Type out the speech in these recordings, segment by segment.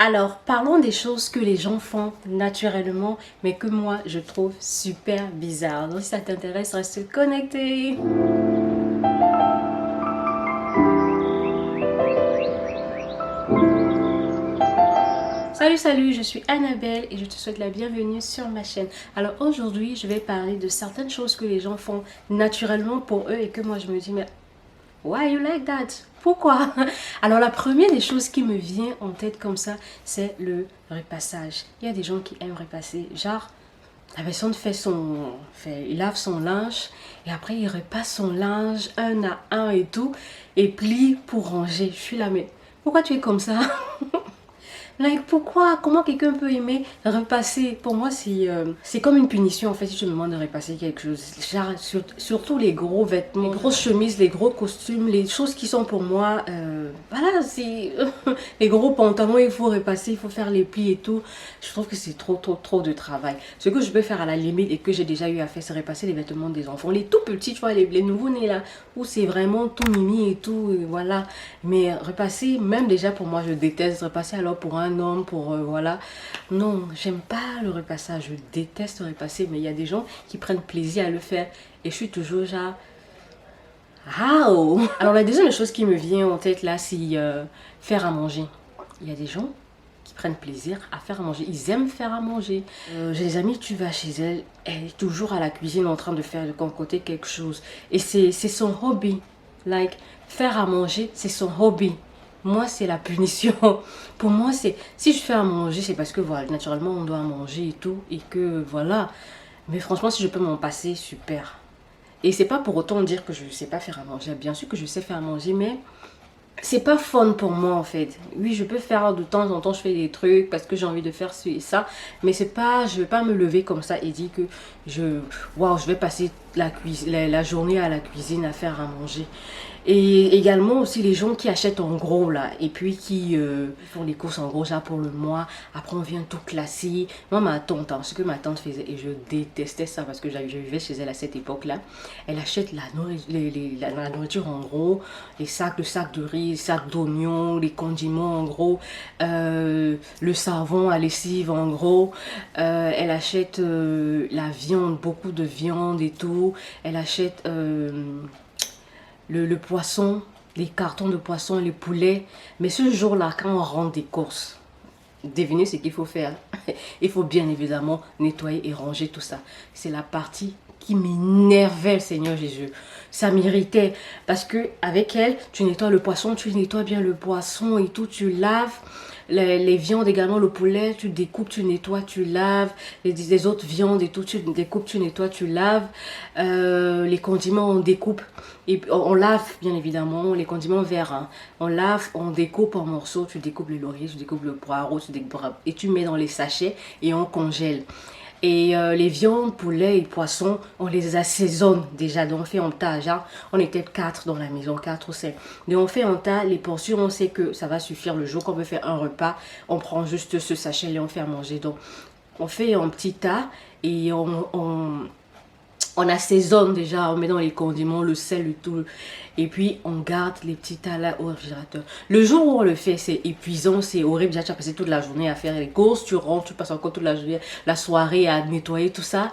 Alors, parlons des choses que les gens font naturellement, mais que moi, je trouve super bizarres. Donc, si ça t'intéresse, reste connecté. Salut, je suis Annabelle et je te souhaite la bienvenue sur ma chaîne. Alors aujourd'hui, je vais parler de certaines choses que les gens font naturellement pour eux et que moi, je me dis, mais why you like that? Pourquoi? Alors la première des choses qui me vient en tête comme ça, c'est le repassage. Il y a des gens qui aiment repasser, genre la personne il lave son linge et après il repasse son linge un à un et tout et plie pour ranger. Je suis là, mais pourquoi tu es comme ça? Like, pourquoi? Comment quelqu'un peut aimer repasser? Pour moi, c'est comme une punition en fait si tu me demandes de repasser quelque chose. Genre, surtout les gros vêtements, les grosses chemises, les gros costumes, les choses qui sont pour moi. Voilà, c'est les gros pantalons, il faut repasser, il faut faire les plis et tout. Je trouve que c'est trop de travail. Ce que je peux faire à la limite et que j'ai déjà eu à faire, c'est repasser les vêtements des enfants. Les tout petits, tu vois, les nouveaux-nés là, où c'est vraiment tout mimi et tout, et voilà. Mais repasser, même déjà pour moi, je déteste repasser alors pour un homme, pour voilà. Non, j'aime pas le repassage, je déteste repasser, mais il y a des gens qui prennent plaisir à le faire. Et je suis toujours genre, how? Alors la deuxième chose qui me vient en tête là, c'est faire à manger. Il y a des gens qui prennent plaisir à faire à manger. Ils aiment faire à manger. J'ai des amis, tu vas chez elle, elle est toujours à la cuisine en train de faire de concocter quelque chose. Et c'est son hobby. Like, faire à manger, c'est son hobby. Moi, c'est la punition. Pour moi, c'est si je fais à manger, c'est parce que voilà, naturellement, on doit manger et tout. Et que voilà. Mais franchement, si je peux m'en passer, super. Et c'est pas pour autant dire que je ne sais pas faire à manger. Bien sûr que je sais faire à manger, mais c'est pas fun pour moi en fait. Oui, je peux faire de temps en temps, je fais des trucs parce que j'ai envie de faire ci et ça, mais c'est pas, je vais pas me lever comme ça et dire que waouh, je vais passer la journée à la cuisine à faire à manger. Et également aussi les gens qui achètent en gros là et puis qui font les courses en gros genre pour le mois. Après on vient tout classer. Moi ma tante, ce que ma tante faisait et je détestais ça parce que je vivais chez elle à cette époque là. Elle achète la nourriture en gros, les sacs de riz, les sacs d'oignons, les condiments en gros, le savon à lessive en gros. Elle achète la viande, beaucoup de viande et tout. Elle achète le poisson, les cartons de poisson, les poulets. Mais ce jour-là, quand on rentre des courses, devinez ce qu'il faut faire. Il faut bien évidemment nettoyer et ranger tout ça. C'est la partie qui m'énervait, Seigneur Jésus. Ça m'irritait parce que avec elle, tu nettoies le poisson, tu nettoies bien le poisson et tout, tu laves. Les viandes également, le poulet, tu découpes, tu nettoies, tu laves. Les autres viandes et tout, tu découpes, tu nettoies, tu laves. Les condiments, on découpe. Et on lave, bien évidemment, les condiments verts. Hein. On lave, on découpe en morceaux. Tu découpes le laurier, tu découpes le poireau, et tu mets dans les sachets et on congèle. Et les viandes, poulets et poissons, on les assaisonne déjà. Donc on fait en tas. Genre, on était 4 dans la maison, 4 ou 5. Donc on fait en tas. Les portions, on sait que ça va suffire le jour qu'on veut faire un repas. On prend juste ce sachet et on fait à manger. Donc on fait en petit tas et on assaisonne déjà, on met dans les condiments, le sel et tout. Et puis, on garde les petits tas là au réfrigérateur. Le jour où on le fait, c'est épuisant, c'est horrible. Déjà, tu as passé toute la journée à faire les courses. Tu rentres, tu passes encore toute la journée, la soirée à nettoyer tout ça.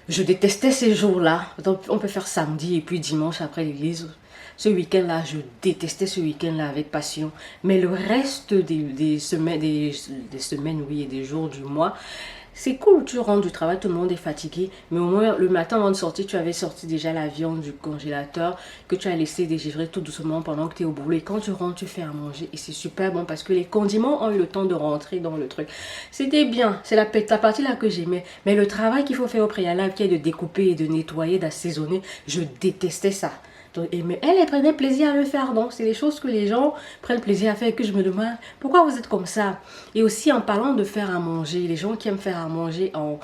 Je détestais ces jours-là. Donc, on peut faire samedi et puis dimanche après l'église. Ce week-end-là, je détestais ce week-end-là avec passion. Mais le reste des semaines, oui, et des jours du mois, c'est cool, tu rentres du travail, tout le monde est fatigué, mais au moins le matin avant de sortir, tu avais sorti déjà la viande du congélateur que tu as laissé dégivrer tout doucement pendant que tu es au boulot. Et quand tu rentres, tu fais à manger et c'est super bon parce que les condiments ont eu le temps de rentrer dans le truc. C'était bien, c'est la partie là que j'aimais. Mais le travail qu'il faut faire au préalable, qui est de découper et de nettoyer, d'assaisonner, je détestais ça. Donc, mais elle prenait plaisir à le faire. Donc, c'est des choses que les gens prennent plaisir à faire et que je me demande pourquoi vous êtes comme ça. Et aussi, en parlant de faire à manger, les gens qui aiment faire à manger en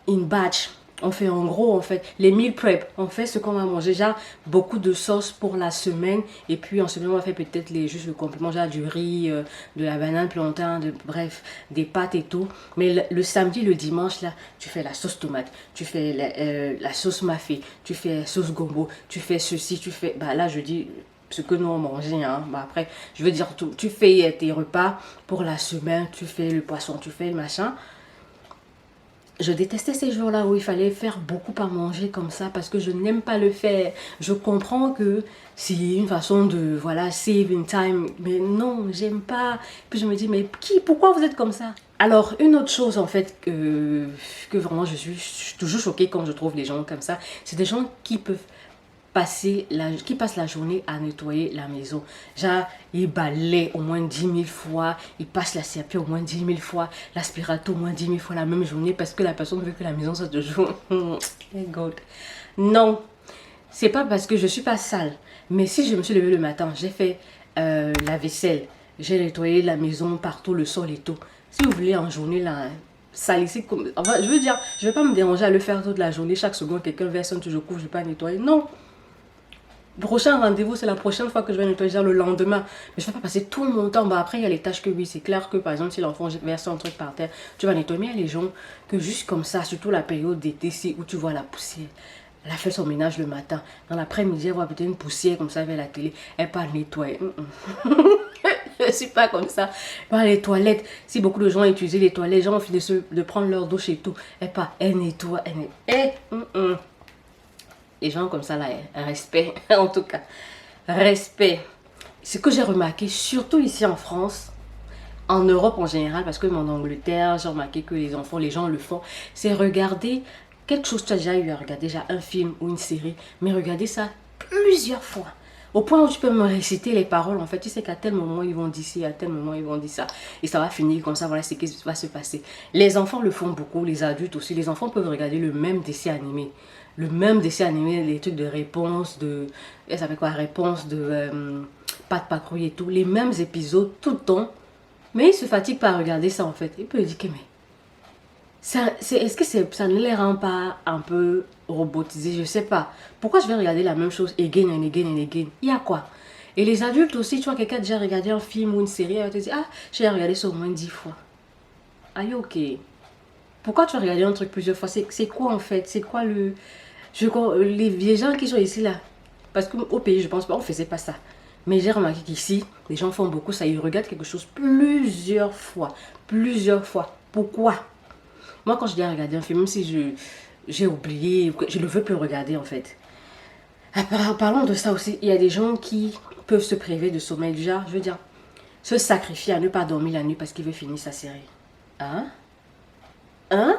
in batch. On fait en gros, en fait, les meal prep. On fait ce qu'on va manger. Genre, beaucoup de sauce pour la semaine. Et puis, en semaine, on va faire peut-être juste le complément. Genre, du riz, de la banane plantain, bref, des pâtes et tout. Mais le samedi, le dimanche, là, tu fais la sauce tomate. Tu fais la sauce mafé. Tu fais la sauce gombo. Tu fais ceci, tu fais... Bah là, je dis... ce que nous on mangeait. Hein. Bah, après, je veux dire, tu fais tes repas pour la semaine, tu fais le poisson, tu fais le machin. Je détestais ces jours-là où il fallait faire beaucoup à manger comme ça parce que je n'aime pas le faire. Je comprends que c'est une façon de, voilà, save in time. Mais non, j'aime pas. Puis je me dis, mais pourquoi vous êtes comme ça? Alors, une autre chose en fait que vraiment je suis toujours choquée quand je trouve des gens comme ça, c'est des gens qui peuvent qui passent la journée à nettoyer la maison. Genre, ils balayent au moins 10 000 fois, ils passent la serpille au moins 10 000 fois, l'aspirateur au moins 10 000 fois la même journée parce que la personne veut que la maison soit toujours... God. Non, c'est pas parce que je suis pas sale, mais si je me suis levée le matin, j'ai fait la vaisselle, j'ai nettoyé la maison partout, le sol et tout. Si vous voulez en journée là, salisser comme... Enfin, je veux dire, je vais pas me déranger à le faire toute la journée, chaque seconde quelqu'un verse un truc, je couvre, je vais pas nettoyer. Non, prochain rendez-vous, c'est la prochaine fois que je vais nettoyer le lendemain. Mais je ne vais pas passer tout mon temps. Bah, après, il y a les tâches que oui, c'est clair que par exemple, si l'enfant verse un truc par terre, tu vas nettoyer. Mais il y a les gens que juste comme ça, surtout la période d'été, où tu vois la poussière. Elle a fait son ménage le matin. Dans l'après-midi, elle voit peut-être une poussière comme ça vers la télé. Elle part nettoyer. Je ne suis pas comme ça. Par les toilettes, si beaucoup de gens utilisent les toilettes, les gens ont fini de prendre leur douche et tout. Elle part, elle nettoie, elle nettoie. Les gens comme ça, là, respect, en tout cas, respect. Ce que j'ai remarqué, surtout ici en France, en Europe en général, parce que en Angleterre, j'ai remarqué que les enfants, les gens le font, c'est regarder quelque chose que tu as déjà eu à regarder, déjà un film ou une série, mais regarder ça plusieurs fois. Au point où tu peux me réciter les paroles, en fait, tu sais qu'à tel moment ils vont dire ci, à tel moment ils vont dire ça, et ça va finir comme ça, voilà ce qui va se passer. Les enfants le font beaucoup, les adultes aussi, les enfants peuvent regarder le même dessin animé, les trucs de réponse, ça fait quoi, réponse de Pat Patrouille et tout, les mêmes épisodes tout le temps, mais ils se fatiguent pas à regarder ça en fait. Ils peuvent dire que mais est-ce que ça ne les rend pas un peu robotisés? Je sais pas. Pourquoi je vais regarder la même chose again and again and again? Il y a quoi? Et les adultes aussi, tu vois, quelqu'un a déjà regardé un film ou une série, elle va te dire, ah, j'ai regardé ça au moins 10 fois. Ah, ok. Pourquoi tu as regardé un truc plusieurs fois? C'est quoi en fait? C'est quoi les gens qui sont ici là? Parce qu'au pays, je pense pas, on faisait pas ça. Mais j'ai remarqué qu'ici, les gens font beaucoup ça. Ils regardent quelque chose plusieurs fois. Plusieurs fois. Pourquoi? Moi, quand je dis à regarder un film, même si j'ai oublié, je ne veux plus regarder en fait. Parlons de ça aussi. Il y a des gens qui peuvent se priver de sommeil. Déjà, je veux dire, se sacrifier à ne pas dormir la nuit parce qu'il veut finir sa série. Hein? Hein?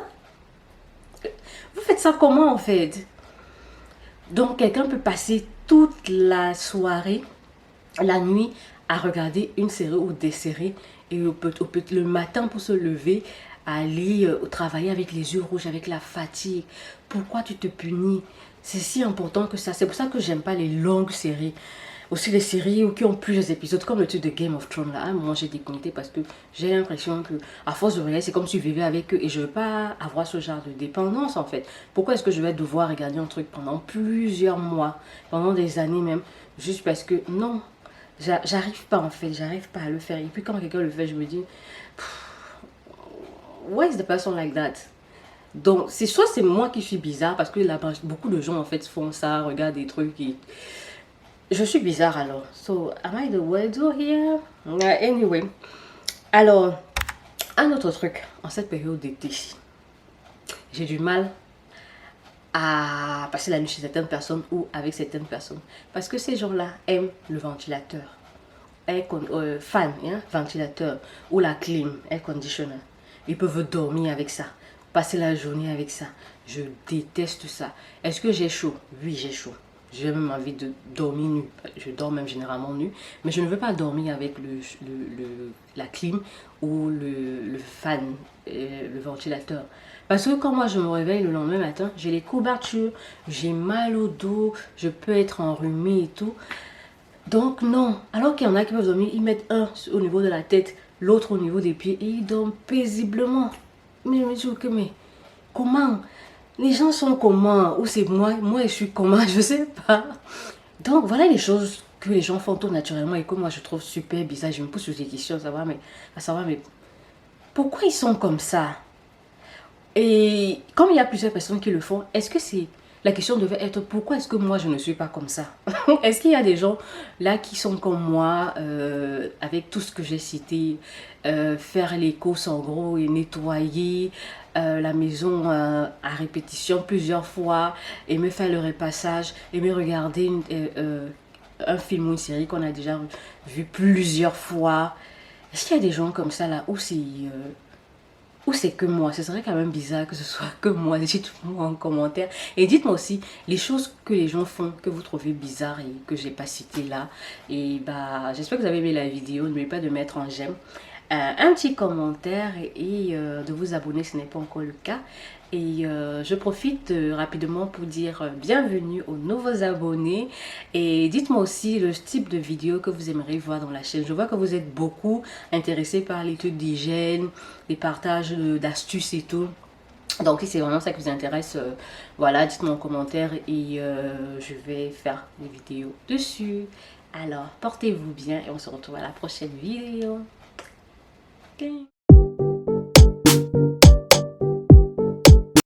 Vous faites ça comment en fait? Donc, quelqu'un peut passer toute la soirée, la nuit, à regarder une série ou des séries. Et le matin, pour se lever, aller travailler avec les yeux rouges, avec la fatigue. Pourquoi tu te punis? C'est si important que ça. C'est pour ça que j'aime pas les longues séries. Aussi les séries qui ont plusieurs épisodes, comme le truc de Game of Thrones. Là, à un moment, j'ai déconnecté parce que j'ai l'impression que, à force de regarder, c'est comme si je vivais avec eux. Et je ne veux pas avoir ce genre de dépendance, en fait. Pourquoi est-ce que je vais devoir regarder un truc pendant plusieurs mois, pendant des années même, juste parce que, non, j'arrive pas, en fait. J'arrive pas à le faire. Et puis, quand quelqu'un le fait, je me dis, why is the person like that? Donc, c'est soit c'est moi qui suis bizarre, parce que là, beaucoup de gens, en fait, font ça, regardent des trucs et... Je suis bizarre alors. So, am I the weirdo here? Anyway. Alors, un autre truc, en cette période d'été, j'ai du mal à passer la nuit chez certaines personnes ou avec certaines personnes. Parce que ces gens-là aiment le ventilateur. Fan, hein, ventilateur ou la clim, air conditioner. Ils peuvent dormir avec ça, passer la journée avec ça. Je déteste ça. Est-ce que j'ai chaud? Oui, j'ai chaud. J'ai même envie de dormir nu. Je dors même généralement nu. Mais je ne veux pas dormir avec la clim ou le fan, le ventilateur. Parce que quand moi je me réveille le lendemain matin, j'ai les courbatures, j'ai mal au dos, je peux être enrhumée et tout. Donc non. Alors qu'il y en a qui peuvent dormir, ils mettent un au niveau de la tête, l'autre au niveau des pieds et ils dorment paisiblement. Mais je me dis, ok, mais comment? Les gens sont comment? Ou c'est moi je suis comment? Je sais pas. Donc voilà les choses que les gens font tout naturellement et que moi je trouve super bizarre. Je me pose des questions à savoir, mais pourquoi ils sont comme ça? Et comme il y a plusieurs personnes qui le font, est-ce que c'est La question devait être pourquoi est-ce que moi je ne suis pas comme ça? Est-ce qu'il y a des gens là qui sont comme moi, avec tout ce que j'ai cité, faire les courses en gros et nettoyer la maison à répétition plusieurs fois, et me faire le repassage, et me regarder un film ou une série qu'on a déjà vu plusieurs fois? Est-ce qu'il y a des gens comme ça là ou c'est que moi? Ce serait quand même bizarre que ce soit que moi. Dites-moi en commentaire. Et dites-moi aussi les choses que les gens font, que vous trouvez bizarres et que j'ai pas cité là. Et bah, j'espère que vous avez aimé la vidéo. N'oubliez pas de mettre un j'aime, un petit commentaire et de vous abonner si ce n'est pas encore le cas. Et je profite rapidement pour dire bienvenue aux nouveaux abonnés. Et dites-moi aussi le type de vidéo que vous aimeriez voir dans la chaîne. Je vois que vous êtes beaucoup intéressés par l'étude d'hygiène, les partages d'astuces et tout. Donc si c'est vraiment ça qui vous intéresse, voilà, dites-moi en commentaire et je vais faire des vidéos dessus. Alors, portez-vous bien et on se retrouve à la prochaine vidéo. Okay.